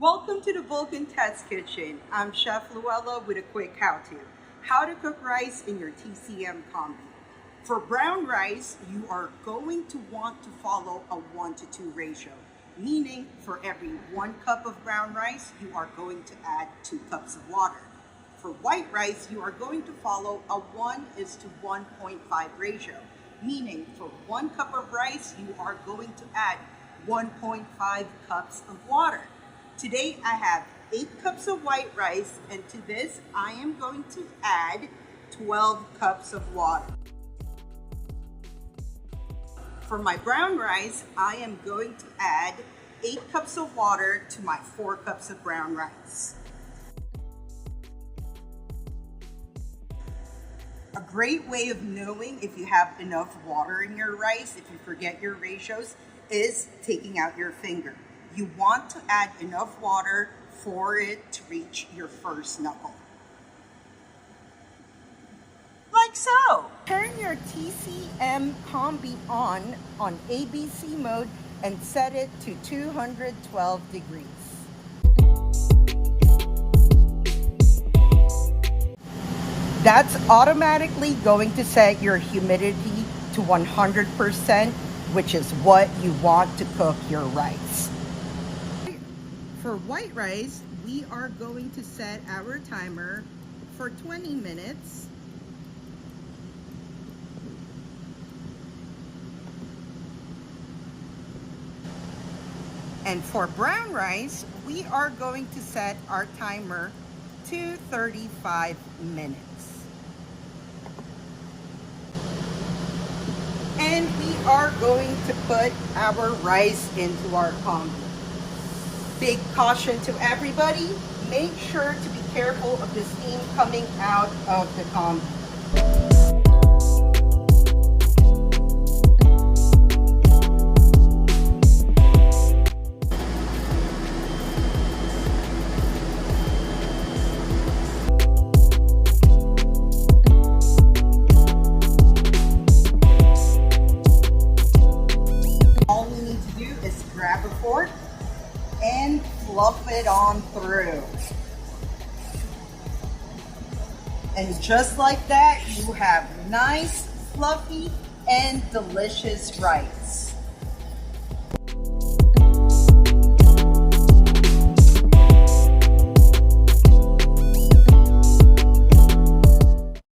Welcome to the Vulcan Test Kitchen. I'm Chef Louella with a quick how-to. How to cook rice in your TCM Combi. For brown rice, you are going to want to follow a 1-to-2 ratio, meaning for every 1 cup of brown rice, you are going to add 2 cups of water. For white rice, you are going to follow a 1:1.5 ratio, meaning for 1 cup of rice, you are going to add 1.5 cups of water. Today I have 8 cups of white rice, and to this I am going to add 12 cups of water. For my brown rice, I am going to add 8 cups of water to my 4 cups of brown rice. A great way of knowing if you have enough water in your rice, if you forget your ratios, is taking out your finger. You want to add enough water for it to reach your first knuckle. Like so. Turn your TCM Combi on ABC mode and set it to 212 degrees. That's automatically going to set your humidity to 100%, which is what you want to cook your rice. For white rice, we are going to set our timer for 20 minutes. And for brown rice, we are going to set our timer to 35 minutes. And we are going to put our rice into our combi. Big caution to everybody, make sure to be careful of the steam coming out of the combi. All we need to do is grab a fork and fluff it on through. And just like that, you have nice, fluffy, and delicious rice.